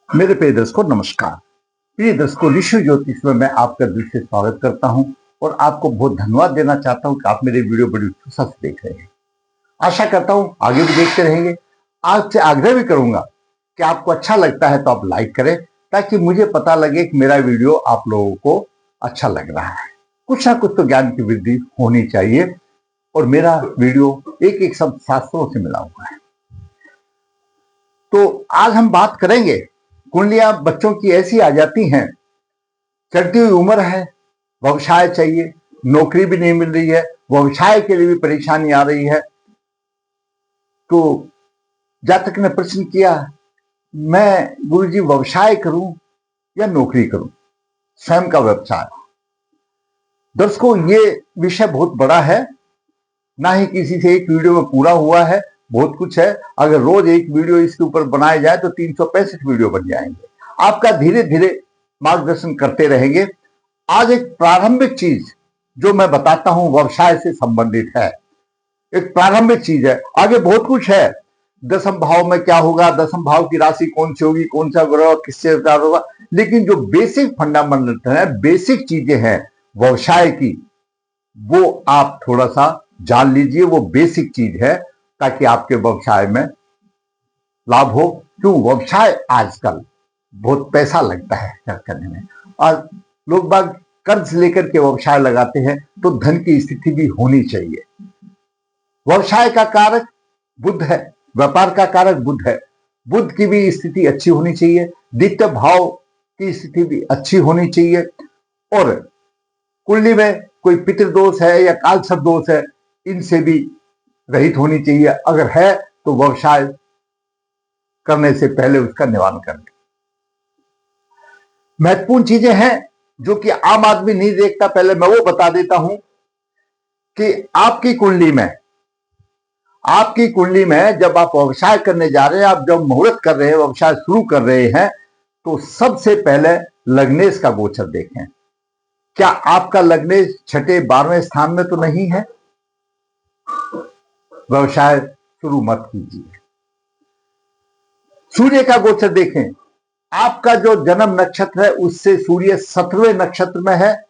मेरे प्रिय दर्शकों नमस्कार। प्रिय दर्शकों, ऋषि ज्योतिष में मैं आपका दिल से स्वागत करता हूं और आपको बहुत धन्यवाद देना चाहता हूं कि आप मेरे वीडियो बड़ी उत्सुकता से देख रहे हैं। आशा करता हूं आगे भी देखते रहेंगे। आज से आग्रह भी करूंगा कि आपको अच्छा लगता है तो आप लाइक करें, ताकि मुझे पता लगे कि मेरा वीडियो आप लोगों को अच्छा लग रहा है। कुछ ना कुछ तो ज्ञान की वृद्धि होनी चाहिए और मेरा वीडियो एक एक शब्द शास्त्रों से मिला हुआ है। तो आज हम बात करेंगे, कुंडलियां बच्चों की ऐसी आ जाती हैं, चढ़ती हुई उम्र है, व्यवसाय चाहिए, नौकरी भी नहीं मिल रही है, व्यवसाय के लिए भी परेशानी आ रही है। तो जातक ने प्रश्न किया, मैं गुरुजी व्यवसाय करूं या नौकरी करूं, स्वयं का व्यवसाय। दर्शकों, ये विषय बहुत बड़ा है, ना ही किसी से एक वीडियो में पूरा हुआ है, बहुत कुछ है। अगर रोज एक वीडियो इसके ऊपर बनाया जाए तो 365 वीडियो बन जाएंगे। आपका धीरे धीरे मार्गदर्शन करते रहेंगे। आज एक प्रारंभिक चीज जो मैं बताता हूं व्यवसाय से संबंधित है, एक प्रारंभिक चीज है। आगे बहुत कुछ है, दसम भाव में क्या होगा, दसम भाव की राशि कौन सी होगी, कौन सा ग्रह किससे होगा, लेकिन जो बेसिक फंडामेंटल है, बेसिक चीजें हैं व्यवसाय की, वो आप थोड़ा सा जान लीजिए। वो बेसिक चीज है ताकि आपके व्यवसाय में लाभ हो। क्यों, व्यवसाय आजकल बहुत पैसा लगता है करने में, और लोग बाग कर्ज लेकर के व्यवसाय लगाते हैं, तो धन की स्थिति भी होनी चाहिए। व्यवसाय का कारक बुध है, व्यापार का कारक बुध है। बुध की भी स्थिति अच्छी होनी चाहिए, द्वितीय भाव की स्थिति भी अच्छी होनी चाहिए, और कुंडली में कोई पितृदोष है या कालसर्प दोष है, इनसे भी रहित होनी चाहिए। अगर है तो व्यवसाय करने से पहले उसका निवारण कर लें। महत्वपूर्ण चीजें हैं जो कि आम आदमी नहीं देखता, पहले मैं वो बता देता हूं कि आपकी कुंडली में जब आप व्यवसाय करने जा रहे हैं, आप जब मुहूर्त कर रहे हैं, व्यवसाय शुरू कर रहे हैं, तो सबसे पहले लग्नेश का गोचर देखें। क्या आपका लग्नेश छठे 12वें स्थान में तो नहीं है? व्यवसाय शुरू मत कीजिए। सूर्य का गोचर देखें, आपका जो जन्म नक्षत्र है उससे सूर्य 17वें नक्षत्र में है,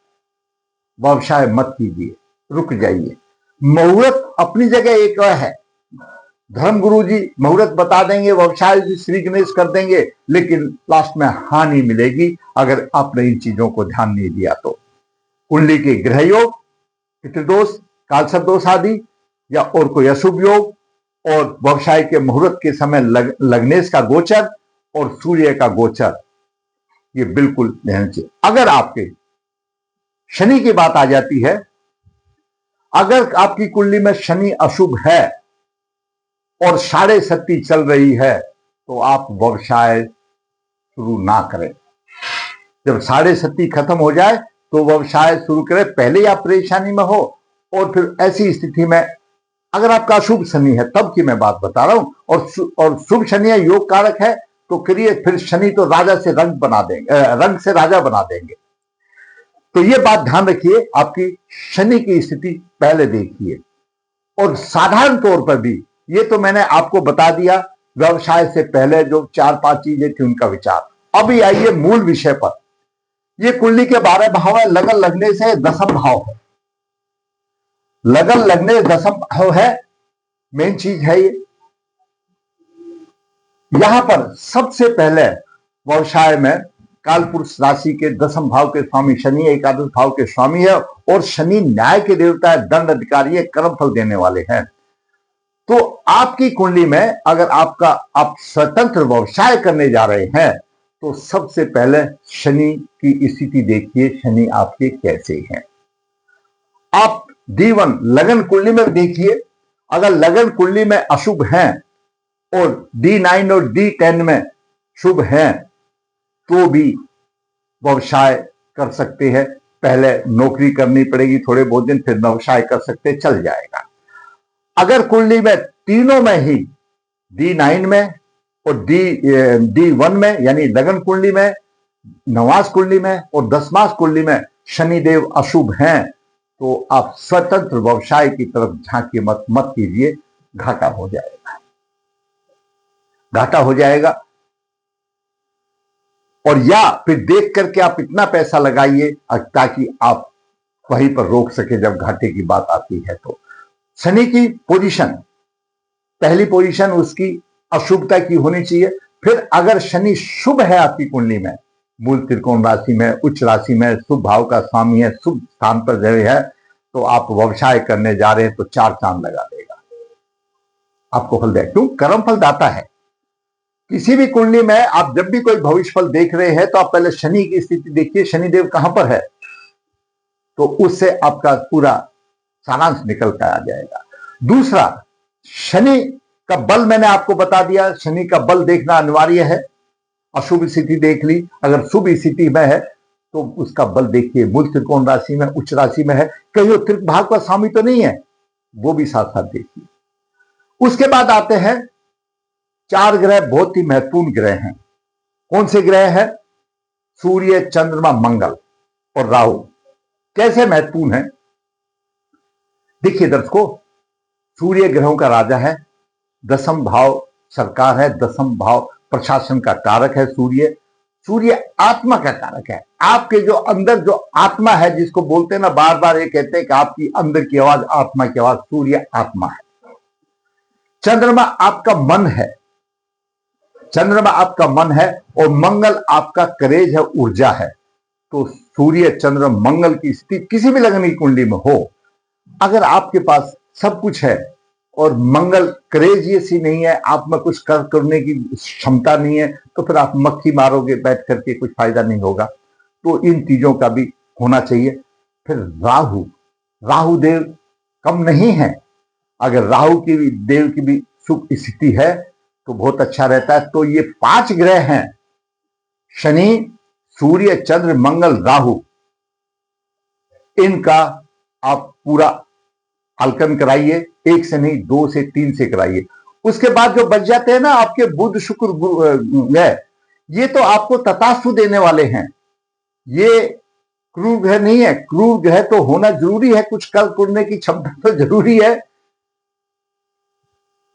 व्यवसाय मत कीजिए, रुक जाइए। मुहूर्त अपनी जगह एक है, धर्म गुरु जी मुहूर्त बता देंगे, व्यवसाय जी श्री गणेश कर देंगे, लेकिन लास्ट में हानि मिलेगी अगर आपने इन चीजों को ध्यान नहीं दिया तो। कुंडली के ग्रह योग, पितृदोष, कालसर्प दोष आदि, या और कोई अशुभ योग, और व्यवसाय के मुहूर्त के समय लग्नेश का गोचर और सूर्य का गोचर, ये बिल्कुल ध्यान चाहिए। अगर आपके शनि की बात आ जाती है, अगर आपकी कुंडली में शनि अशुभ है और 7.5 चल रही है, तो आप व्यवसाय शुरू ना करें। जब 7.5 खत्म हो जाए तो व्यवसाय शुरू करें, पहले आप परेशानी में हो, और फिर ऐसी स्थिति में अगर आपका शुभ शनि है, तब की मैं बात बता रहा हूं, और शुभ शनि है, योग कारक है, तो करिए, फिर शनि तो राजा से रंग बना देंगे, रंग से राजा बना देंगे। तो ये बात ध्यान रखिए, आपकी शनि की स्थिति पहले देखिए। और साधारण तौर पर भी, ये तो मैंने आपको बता दिया व्यवसाय से पहले जो 4-5 चीजें थी उनका विचार। अभी आइए मूल विषय पर। ये कुंडली के 12 भाव है, लगन लगने से दसम भाव है, लगन लगने दसम भाव है, मेन चीज है ये। यहां पर सबसे पहले व्यवसाय में कालपुरुष राशि के दसम भाव के स्वामी शनि एकादश भाव के स्वामी है, और शनि न्याय के देवता है, दंड अधिकारी है, कर्म फल देने वाले हैं। तो आपकी कुंडली में अगर आप स्वतंत्र व्यवसाय करने जा रहे हैं, तो सबसे पहले शनि की स्थिति देखिए, शनि आपके कैसे हैं। आप D1 लगन कुंडली में देखिए, अगर लगन कुंडली में अशुभ हैं और D9 और D10 में शुभ हैं, तो भी व्यवसाय कर सकते हैं। पहले नौकरी करनी पड़ेगी थोड़े बहुत दिन, फिर व्यवसाय कर सकते, चल जाएगा। अगर कुंडली में तीनों में ही D9 में और D1 में, यानी लगन कुंडली में, नवास कुंडली में और दसमास कुंडली में शनिदेव अशुभ हैं, तो आप स्वतंत्र व्यवसाय की तरफ झांकी मत कीजिए, घाटा हो जाएगा, घाटा हो जाएगा। और या फिर देख करके आप इतना पैसा लगाइए ताकि आप वहीं पर रोक सके जब घाटे की बात आती है। तो शनि की पोजीशन, पहली पोजीशन उसकी अशुभता की होनी चाहिए। फिर अगर शनि शुभ है आपकी कुंडली में, मूल त्रिकोण राशि में, उच्च राशि में, शुभ भाव का स्वामी है, शुभ स्थान पर जगह है, तो आप व्यवसाय करने जा रहे हैं तो 4 चांद लगा देगा, आपको फल देगा। क्यों? कर्म फल दाता है। किसी भी कुंडली में आप जब भी कोई भविष्य फल देख रहे हैं तो आप पहले शनि की स्थिति देखिए, शनिदेव कहां पर है, तो उससे आपका पूरा सारांश निकल कर आ जाएगा। दूसरा, शनि का बल मैंने आपको बता दिया, शनि का बल देखना अनिवार्य है। अशुभ स्थिति देख ली, अगर शुभ स्थिति में है तो उसका बल देखिए। मूल त्रिकोण राशि में, उच्च राशि में है, कहीं वो त्रिक भाव का स्वामी तो नहीं है, वो भी साथ साथ देखिए। उसके बाद आते हैं 4 ग्रह, बहुत ही महत्वपूर्ण ग्रह हैं। कौन से ग्रह हैं? सूर्य, चंद्रमा, मंगल और राहु। कैसे महत्वपूर्ण है? देखिए दर्शकों, सूर्य ग्रहों का राजा है, 10th भाव सरकार है, 10th भाव प्रशासन का कारक है। सूर्य आत्मा का कारक है। आपके जो अंदर जो आत्मा है, जिसको बोलते हैं ना, बार बार ये कहते हैं कि आपकी अंदर की आवाज, आत्मा की आवाज, सूर्य आत्मा है। चंद्रमा आपका मन है, चंद्रमा आपका मन है, और मंगल आपका करेज है, ऊर्जा है। तो सूर्य, चंद्र, मंगल की स्थिति किसी भी लगन की कुंडली में हो, अगर आपके पास सब कुछ है और मंगल करेजियस नहीं है, आप में कुछ करने की क्षमता नहीं है, तो फिर आप मक्खी मारोगे बैठ करके, कुछ फायदा नहीं होगा। तो इन चीजों का भी होना चाहिए। फिर राहु देव कम नहीं है, अगर राहु की भी, देव की भी शुभ स्थिति है तो बहुत अच्छा रहता है। तो ये 5 ग्रह हैं, शनि, सूर्य, चंद्र, मंगल, राहु, इनका आप पूरा आकलन कराइए। 1 से नहीं, 2 से 3 से कराइए। उसके बाद जो बच जाते हैं ना आपके बुध, शुक्र ग्रह, ये तो आपको तथास्तु देने वाले हैं। ये क्रूर ग्रह नहीं है। क्रूर ग्रह तो होना जरूरी है, कुछ कर करने की क्षमता तो जरूरी है।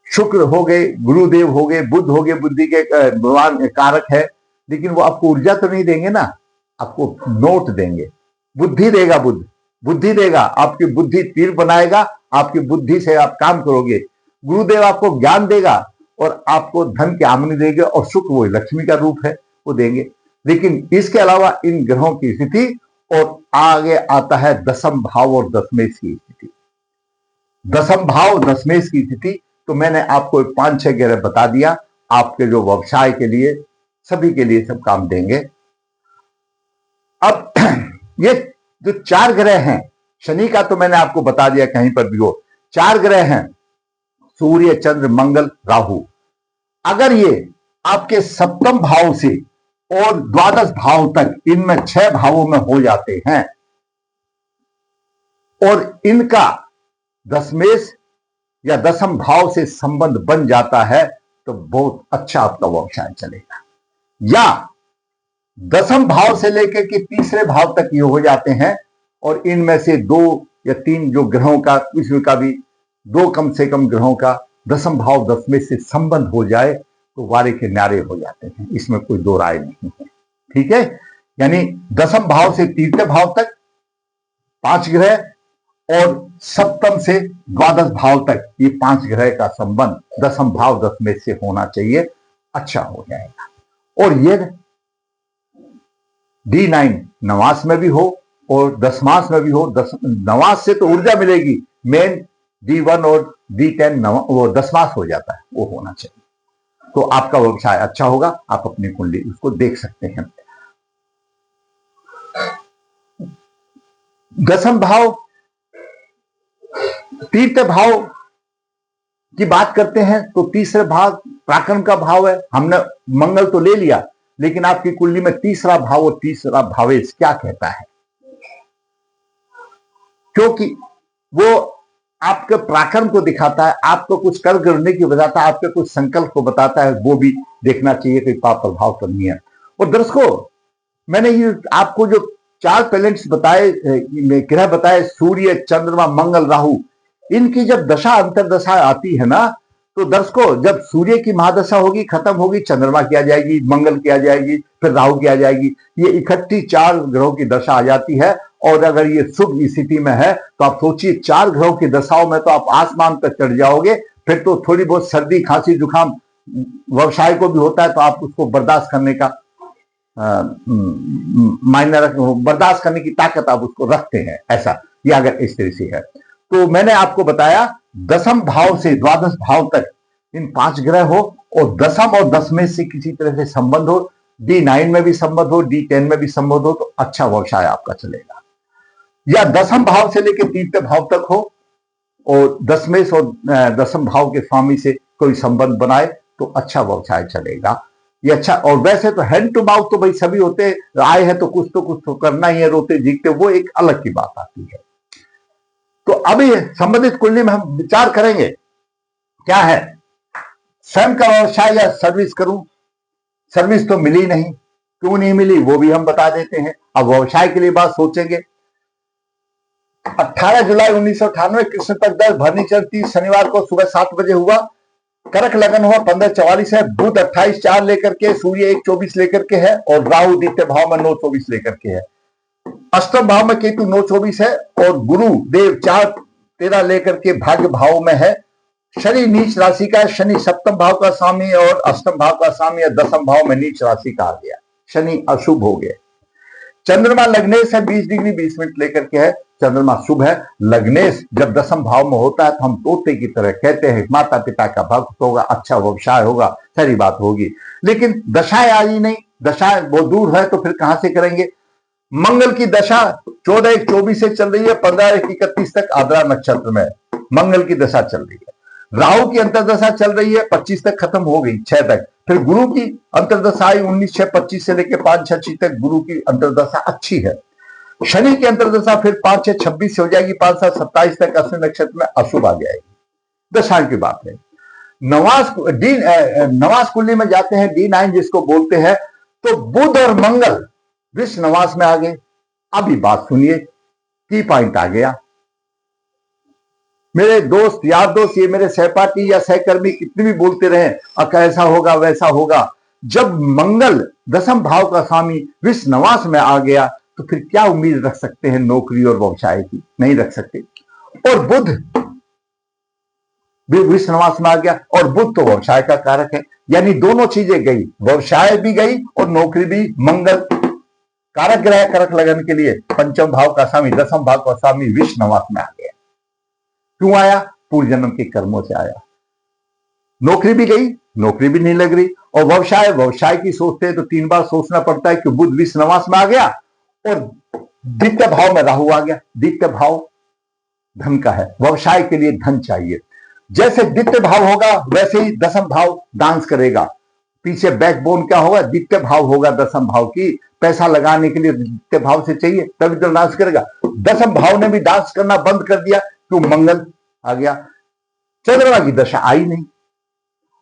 शुक्र हो गए, गुरुदेव हो गए, बुध हो गए, बुद्धि के भगवान कारक है, लेकिन वो आपको ऊर्जा तो नहीं देंगे ना, आपको नोट देंगे, बुद्धि देगा। बुद्धि देगा, आपकी बुद्धि तीर बनाएगा, आपकी बुद्धि से आप काम करोगे। गुरुदेव आपको ज्ञान देगा और आपको धन की आमदनी देंगे, और शुक्र वो लक्ष्मी का रूप है, वो देंगे। लेकिन इसके अलावा इन ग्रहों की स्थिति, और आगे आता है 10th भाव और दशमेश की स्थिति। 10th भाव, दशमेश की स्थिति, तो मैंने आपको 5-6 ग्रह बता दिया, आपके जो व्यवसाय के लिए, सभी के लिए सब काम देंगे। अब ये जो 4 ग्रह हैं, शनि का तो मैंने आपको बता दिया, कहीं पर भी हो। 4 ग्रह हैं, सूर्य, चंद्र, मंगल, राहु। अगर ये आपके 7th भाव से और 12th भाव तक, इनमें 6 भावों में हो जाते हैं, और इनका दशमेश या 10th भाव से संबंध बन जाता है, तो बहुत अच्छा आपका व्यवसाय चलेगा। या 10th भाव से लेकर के 3रे भाव तक ये हो जाते हैं, और इनमें से 2 या 3 जो ग्रहों का, किसी का भी 2 कम से कम ग्रहों का 10th भाव दशमेश से संबंध हो जाए, तो वारे के नारे हो जाते हैं, इसमें कोई 2 राय नहीं है। ठीक है, यानी 10th भाव से 3रे भाव तक 5 ग्रह, और 7th से 12th भाव तक ये 5 ग्रह का संबंध 10th भाव दशमेश से होना चाहिए, अच्छा हो जाएगा। और ये D9 नवास में भी हो और दशमांश में भी हो। नवास से तो ऊर्जा मिलेगी, मेन D1 और D10 वो दशमांश हो जाता है, वो होना चाहिए। तो आपका व्यवसाय अच्छा होगा, आप अपनी कुंडली उसको देख सकते हैं। 10th भाव, 3रे भाव की बात करते हैं तो 3रे भाव पराक्रम का भाव है। हमने मंगल तो ले लिया, लेकिन आपकी कुंडली में 3रा भाव और 3रा भावेश क्या कहता है, क्योंकि वो आपके पराक्रम को दिखाता है, आपको कुछ कर करने की बताता है, आपके कुछ संकल्प को बताता है, वो भी देखना चाहिए कि पाप प्रभाव तो नहीं है। और दर्शकों, मैंने ये आपको जो 4 प्लैनेट्स बताए, ग्रह बताए, सूर्य, चंद्रमा, मंगल, राहु, इनकी जब दशा अंतरदशा आती है ना, तो दर्शकों, जब सूर्य की महादशा होगी, खत्म होगी, चंद्रमा की आ जाएगी, मंगल की आ जाएगी, फिर राहु की आ जाएगी, ये इकट्ठी 4 ग्रहों की दशा आ जाती है। और अगर ये शुभ स्थिति में है तो आप सोचिए 4 ग्रहों की दशाओं में तो आप आसमान तक चढ़ जाओगे। फिर तो थोड़ी बहुत सर्दी खांसी जुकाम व्यवसाय को भी होता है, तो आप उसको बर्दाश्त करने का बर्दाश्त करने की ताकत आप उसको रखते हैं, ऐसा ये अगर इस तरह से है। तो मैंने आपको बताया 10वें भाव से 12वें भाव तक इन 5 ग्रह हो, और 10th और 10वें से किसी तरह से संबंध हो, D9 में भी संबंध हो, D10 में भी संबंध हो, तो अच्छा व्यवसाय आपका चलेगा। या 10वें भाव से लेकर 3वें भाव तक हो, और 10वें और 10वें भाव के स्वामी से कोई संबंध बनाए तो अच्छा व्यवसाय चलेगा, ये अच्छा। और वैसे तो हैंड टू माउथ तो भाई सभी होते, आए हैं तो कुछ तो करना ही है, रोते जीतते, वो एक अलग की बात आती है। तो अभी संबंधित कुंडली में हम विचार करेंगे क्या है, स्वयं का व्यवसाय या सर्विस करूं। सर्विस तो मिली नहीं, क्यों नहीं मिली वो भी हम बता देते हैं। अब व्यवसाय के लिए बात सोचेंगे। 18 जुलाई 1998 कृष्ण पक्षदश भरनी चरण 30 शनिवार को सुबह 7 बजे हुआ। करक लगन हुआ 15:44 है। बुध 28:4 लेकर के, सूर्य 1:24 लेकर के है, और राहु द्वितीय भाव में 9:24 लेकर के है। अष्टम भाव में केतु 9:24 है, और गुरु देव 4:13 लेकर के भाग्य भाव में है। शनि नीच राशि का है। शनि सप्तम भाव का स्वामी और अष्टम भाव का स्वामी है, 10वें भाव में नीच राशि का आ गया, शनि अशुभ हो गया। चंद्रमा लग्नेश है 20 डिग्री 20 मिनट लेकर के है, चंद्रमा शुभ है। लग्नेश जब 10वें भाव में होता है तो हम तोते की तरह कहते हैं माता पिता का भक्त होगा, अच्छा व्यवसाय होगा, सारी बात होगी। लेकिन दशाएं आई नहीं, दशाएं बहुत दूर है, तो फिर कहां से करेंगे। मंगल की दशा 14-1-24 से चल रही है, 15-1-31 तक आद्रा नक्षत्र में मंगल की दशा चल रही है। राहु की अंतरदशा चल रही है, 25 तक खत्म हो गई, 6 तक। फिर गुरु की अंतरदशा आई 19-6-25 से लेकर 5-6 तक गुरु की अंतरदशा अच्छी है। शनि की अंतरदशा फिर 5-6-26 से हो जाएगी, 5-7-27 तक अश्विनी नक्षत्र में अशुभ आ जाएगी। दशा की बात है। नवास कुंडली में जाते हैं, D9 जिसको बोलते हैं, तो बुध और मंगल वृष नवास में आ गए। अभी बात सुनिए, की पॉइंट आ गया। मेरे दोस्त यार दोस्त, ये मेरे सहपाठी या सहकर्मी कितने भी बोलते रहे कैसा होगा वैसा होगा, जब मंगल 10वें भाव का स्वामी वृष नवास में आ गया तो फिर क्या उम्मीद रख सकते हैं नौकरी और व्यवसाय की, नहीं रख सकते। और बुध भी वृष नवास में आ गया, और बुध तो व्यवसाय का कारक है, यानी दोनों चीजें गई, व्यवसाय भी गई और नौकरी भी। मंगल कारक ग्रह करक लगन के लिए, 5वें भाव का स्वामी 10वें भाव का स्वामी वृष नवास में आ गया। क्यों आया, पूर्व जन्म के कर्मों से आया। नौकरी भी गई, नौकरी भी नहीं लग रही, और व्यवसाय की सोचते हैं तो 3 बार सोचना पड़ता है कि बुध वृष नवास में आ गया और द्वितीय भाव में राहु आ गया। द्वितीय भाव धन का है, व्यवसाय के लिए धन चाहिए। जैसे द्वितीय भाव होगा वैसे ही 10वें भाव डांस करेगा। पीछे बैकबोन क्या होगा, द्वितीय भाव होगा 10वें भाव की, पैसा लगाने के लिए द्वितीय भाव से चाहिए, तभी तो डांस करेगा। 10वें भाव ने भी डांस करना बंद कर दिया, क्यों, मंगल आ गया। चंद्रमा की दशा आई नहीं,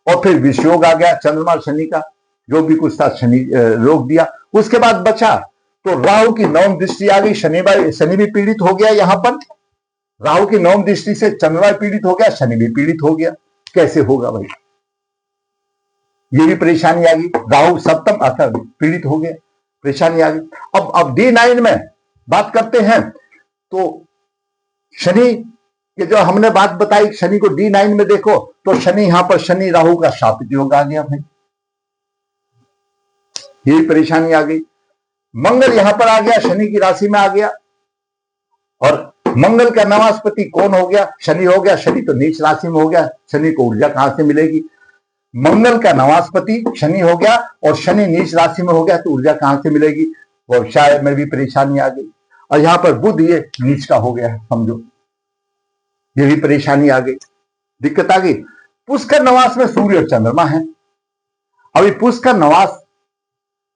और फिर विषयोग आ गया चंद्रमा शनि का, जो भी कुछ था शनि रोक दिया। उसके बाद बचा तो राहु की 9वीं दृष्टि आ गई, शनि भी पीड़ित हो गया। यहां पर राहु की 9वीं दृष्टि से चंद्रमा पीड़ित हो गया, शनि भी पीड़ित हो गया। कैसे होगा भाई, ये भी परेशानी आ गई। राहु सप्तम अर्थात पीड़ित हो गया, परेशानी आ गई। अब D9 में बात करते हैं तो शनि ये जो हमने बात बताई, शनि को D9 में देखो तो शनि यहां पर शनि राहु का शापित योग आ गया भाई, ये परेशानी आ गई। मंगल यहां पर आ गया, शनि की राशि में आ गया, और मंगल का नवास्पति कौन हो गया, शनि हो गया। शनि तो नीच राशि में हो गया, शनि को ऊर्जा कहां से मिलेगी। मंगल का नवास्पति शनि हो गया, और शनि नीच राशि में हो गया तो ऊर्जा कहां से मिलेगी। व्यवसाय में भी परेशानी आ गई, और यहां पर बुध ये नीच का हो गया है, समझो, ये भी परेशानी आ गई, दिक्कत आ गई। पुष्कर नवास में सूर्य और चंद्रमा है। अभी पुष्कर नवास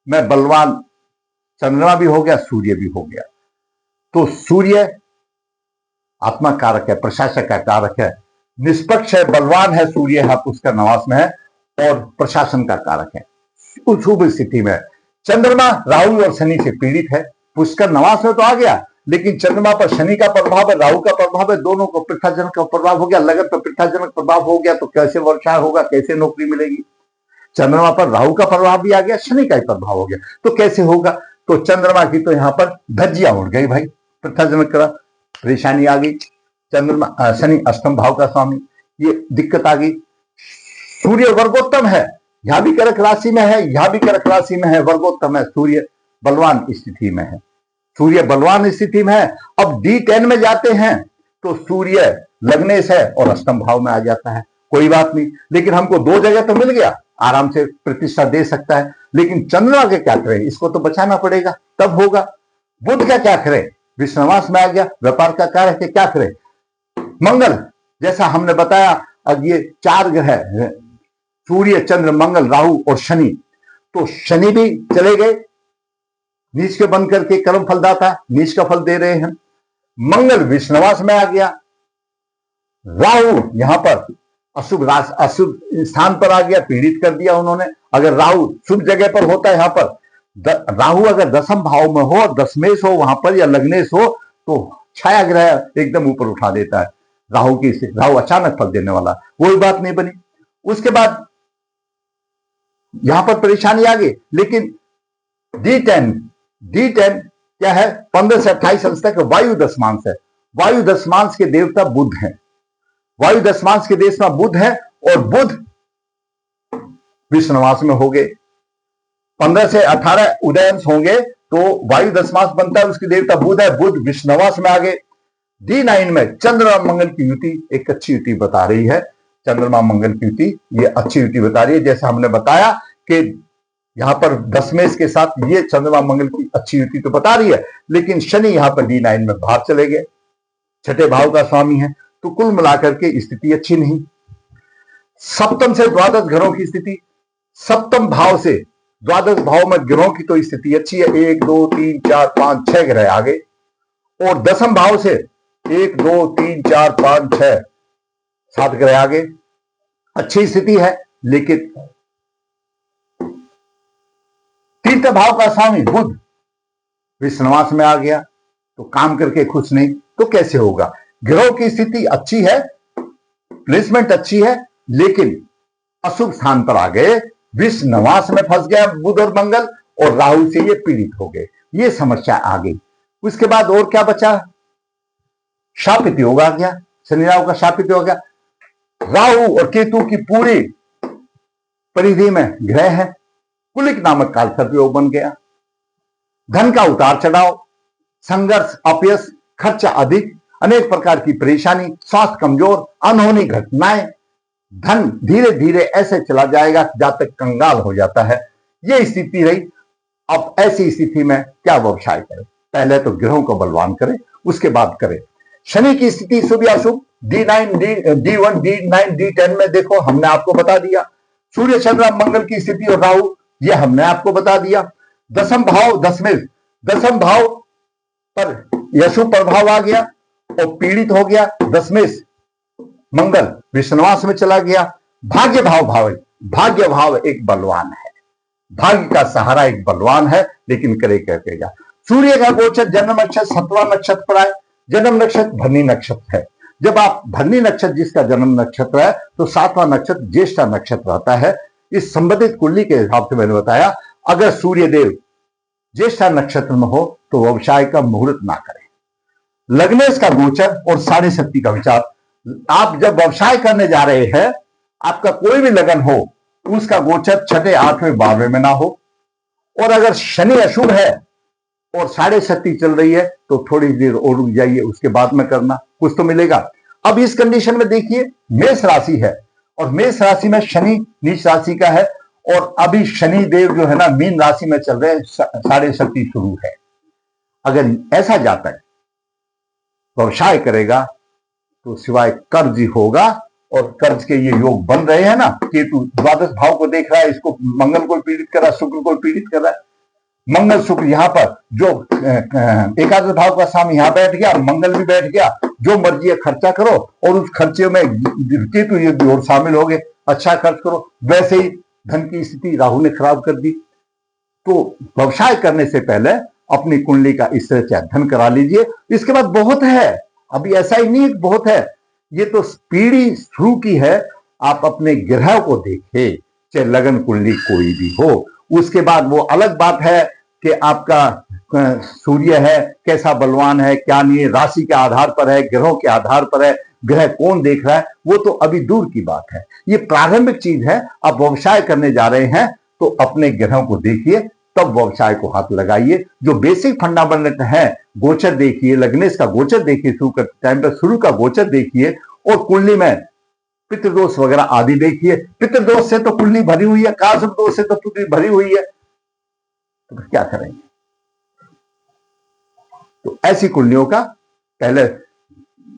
में बलवान चंद्रमा भी हो गया, सूर्य भी हो गया। तो सूर्य आत्मा कारक है, प्रशासक का कारक है, निष्पक्ष है, बलवान है। सूर्य यहां पुष्कर नवास में है और प्रशासन का कारक है। उस शुभ स्थिति में चंद्रमा राहु और शनि से पीड़ित है। पुष्कर नवास में तो आ गया, लेकिन चंद्रमा पर शनि का प्रभाव है, राहु का प्रभाव है, दोनों को पृथ्वीजनक का प्रभाव हो गया, लगन पर पृथ्वीजनक प्रभाव हो गया, तो कैसे वर्षा होगा, कैसे नौकरी मिलेगी। चंद्रमा पर राहु का प्रभाव भी आ गया, शनि का ही प्रभाव हो गया, तो कैसे होगा। तो चंद्रमा की तो यहाँ पर धज्जियां उड़ गई भाई, पृथ्वीजनक का परेशानी आ गई। चंद्रमा शनि अष्टम भाव का स्वामी, ये दिक्कत आ गई। सूर्य वर्गोत्तम है, यहां भी कर्क राशि में है, यहां भी कर्क राशि में है, वर्गोत्तम है, सूर्य बलवान स्थिति में है, सूर्य बलवान स्थिति में है। अब D10 में जाते हैं तो सूर्य लग्नेश है और अष्टम भाव में आ जाता है, कोई बात नहीं, लेकिन हमको दो जगह तो मिल गया, आराम से प्रतिष्ठा दे सकता है। लेकिन चंद्रमा के क्या करें, इसको तो बचाना पड़ेगा, तब होगा। बुध का क्या करें, विश्ववास में आ गया, व्यापार का कार्य है, क्या करें। मंगल, जैसा हमने बताया, अब ये चार ग्रह है, सूर्य चंद्र मंगल राहु और शनि, तो शनि भी चले गए, नीच के बन करके कर्म फलदाता नीच का फल दे रहे हैं। मंगल विश्ववास में आ गया, राहु यहां पर अशुभ अशुभ स्थान पर आ गया, पीड़ित कर दिया उन्होंने। अगर राहु शुभ जगह पर होता है, यहां पर राहु अगर दसम भाव में हो, दशमेश हो वहां पर या लग्नेश हो, तो छाया ग्रह एकदम ऊपर उठा देता है। राहु अचानक फल देने वाला, कोई बात नहीं बनी। उसके बाद यहां पर परेशानी आ गई। लेकिन D10 क्या है, 15 से 28 अंश तक वायु दशमांश है। वायु दशमांश के देवता बुध हैं, वायु दशमांश के देश में बुध है, और बुध विश्ववास में हो गए। 15 से 18 उदयांश होंगे तो वायु दशमांश बनता है, उसके देवता बुध है, बुध विश्ववास में आ गए। D9 में चंद्रमा मंगल की युति एक अच्छी युति बता रही है, चंद्रमा मंगल की युति ये अच्छी युति बता रही है। जैसा हमने बताया कि यहां पर दशमेश के साथ ये चंद्रमा मंगल की अच्छी युति तो बता रही है, लेकिन शनि यहां पर D9 में बाहर चले गए, छठे भाव का स्वामी है, तो कुल मिलाकर के स्थिति अच्छी नहीं। सप्तम से द्वादश घरों की स्थिति, सप्तम भाव से द्वादश भाव में ग्रहों की तो स्थिति अच्छी है, 1 2 3 4 5 6 ग्रह आ गए, और दसम भाव से 1 2 3 4 5 6 7 ग्रह आ गए, अच्छी स्थिति है। लेकिन तीर्थ भाव का स्वामी बुध विश्ववास में आ गया, तो काम करके खुश नहीं, तो कैसे होगा। ग्रहों की स्थिति अच्छी है, प्लेसमेंट अच्छी है, लेकिन अशुभ स्थान पर आ गए, विश्ववास में फंस गया बुध और मंगल, और राहु से ये पीड़ित हो गए, ये समस्या आ गई। उसके बाद और क्या बचा, शापित योग आ गया, शनि राहु का शापित हो गया। राहु और केतु की पूरी परिधि में ग्रह है, कुलिक नामक कालसर्प योग बन गया। धन का उतार चढ़ाव, संघर्ष, अपयश, खर्चा अधिक, अनेक प्रकार की परेशानी, स्वास्थ्य कमजोर, अनहोनी घटनाएं, धन धीरे धीरे ऐसे चला जाएगा जहां तक कंगाल हो जाता है, यह स्थिति रही। अब ऐसी स्थिति में क्या व्यवसाय करें, पहले तो ग्रहों को बलवान करें, उसके बाद करें। शनि की स्थिति शुभ या अशुभ, D1 D9 D10 में देखो, हमने आपको बता दिया। सूर्य चंद्र मंगल की स्थिति और राहु, यह हमने आपको बता दिया। दसम भाव दशमेश, दसम भाव पर यशुभ प्रभाव आ गया और पीड़ित हो गया, दशमेश मंगल विश्ववास में चला गया। भाग्य भाग्य भाव एक बलवान है, भाग्य का सहारा एक बलवान है, लेकिन करे कहते जा। सूर्य का गोचर जन्म नक्षत्र 7वां नक्षत्र पर आए, जन्म नक्षत्र भरनी नक्षत्र है। जब आप भरनी नक्षत्र जिसका जन्म नक्षत्र है, तो 7वां नक्षत्र ज्येष्ठा नक्षत्र आता है। इस संबंधित कुंडली के हिसाब से मैंने बताया, अगर सूर्य देव ज्येष्ठा नक्षत्र में हो तो व्यवसाय का मुहूर्त ना करें। लग्नेश का गोचर और साढ़े शक्ति का विचार, आप जब व्यवसाय करने जा रहे हैं, आपका कोई भी लगन हो, उसका गोचर 6, 8वें 12वें में ना हो। और अगर शनि अशुभ है और साढ़े शक्ति चल रही है, तो थोड़ी देर और रुक जाइए, उसके बाद में करना, कुछ तो मिलेगा। अब इस कंडीशन में देखिए, मेष राशि है और मेष राशि में शनि नीच राशि का है, और अभी शनि देव जो है ना मीन राशि में चल रहे हैं, साढ़े शक्ति शुरू है। अगर ऐसा जाता है व्यवसाय करेगा तो सिवाय कर्ज ही होगा, और कर्ज के ये योग बन रहे हैं ना, केतु द्वादश भाव को देख रहा है, इसको मंगल को पीड़ित कर रहा है, शुक्र को पीड़ित कर रहा है। मंगल शुक्र यहाँ पर जो एकादश भाव का स्वामी यहाँ बैठ गया, मंगल भी बैठ गया, जो मर्जी है खर्चा करो, और उस खर्चे में केतु ये भी और शामिल हो गए, अच्छा खर्च करो। वैसे ही धन की स्थिति राहु ने खराब कर दी। तो व्यवसाय करने से पहले अपनी कुंडली का इस तरह से अध्ययन करा लीजिए। इसके बाद बहुत है, अभी ऐसा ही नहीं बहुत है, ये तो पीढ़ी शुरू की है। आप अपने ग्रह को देखिए, चाहे लगन कुंडली कोई भी हो। उसके बाद वो अलग बात है कि आपका सूर्य है कैसा बलवान है क्या नहीं है, राशि के आधार पर है, ग्रहों के आधार पर है, ग्रह कौन देख रहा है, वो तो अभी दूर की बात है। ये प्रारंभिक चीज है। आप व्यवसाय करने जा रहे हैं तो अपने ग्रहों को देखिए, तब व्यवसाय को हाथ लगाइए। जो बेसिक फंडामेंटल है, गोचर देखिए, लग्नेश का गोचर देखिए, शुरू करते टाइम पर शुरू का गोचर देखिए, और कुंडली में पितृदोष वगैरह आदि देखिए। पितृदोष से तो कुंडली भरी हुई है, काशुभ दोष से तो कुंडली भरी हुई है, तो क्या करेंगे? तो ऐसी कुंडलियों का पहले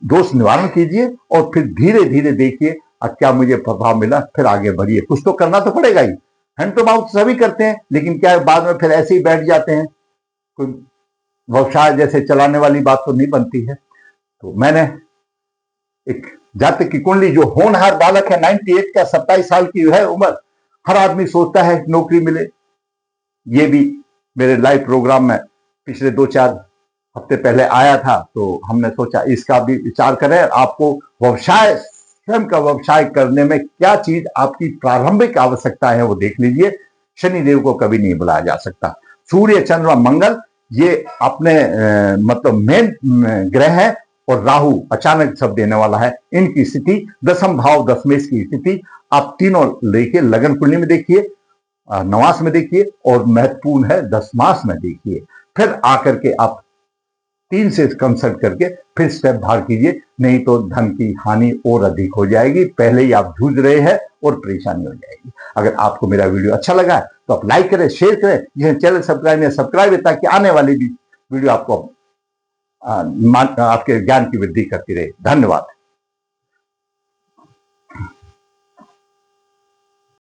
दोष निवारण कीजिए और फिर धीरे धीरे देखिए क्या मुझे प्रभाव मिला, फिर आगे बढ़िए। कुछ तो करना तो पड़ेगा ही। हैंड टू माउथ सभी करते हैं, लेकिन क्या बाद में फिर ऐसे ही बैठ जाते हैं, कोई व्यवसाय जैसे चलाने वाली बात तो नहीं बनती है। तो मैंने एक जातक की कुंडली, जो होनहार बालक है, 98 का 27 साल की है उम्र, हर आदमी सोचता है नौकरी मिले। ये भी मेरे लाइव प्रोग्राम में पिछले 2-4 हफ्ते पहले आया था, तो हमने सोचा इसका भी विचार करें। आपको व्यवसाय, स्वयं का व्यवसाय करने में क्या चीज आपकी प्रारंभिक आवश्यकता है वो देख लीजिए। शनिदेव को कभी नहीं बुलाया जा सकता। सूर्य, चंद्रमा, मंगल ये अपने मतलब मेन ग्रह है, और राहु अचानक सब देने वाला है। इनकी स्थिति दशम भाव दशमेश की स्थिति आप तीनों लेके लगन कुंडली में देखिए, नवास में देखिए, और महत्वपूर्ण है दशमास में देखिए। फिर आकर के आप 3 से कंसल्ट करके फिर स्टेप बाहर कीजिए, नहीं तो धन की हानि और अधिक हो जाएगी। पहले ही आप जूझ रहे हैं और परेशानी हो जाएगी। अगर आपको मेरा वीडियो अच्छा लगा तो आप लाइक करें, शेयर करें, जिन्हें चैनल सब्सक्राइब है, ताकि आने वाली भी वीडियो आपको आपके ज्ञान की वृद्धि करती रहे। धन्यवाद।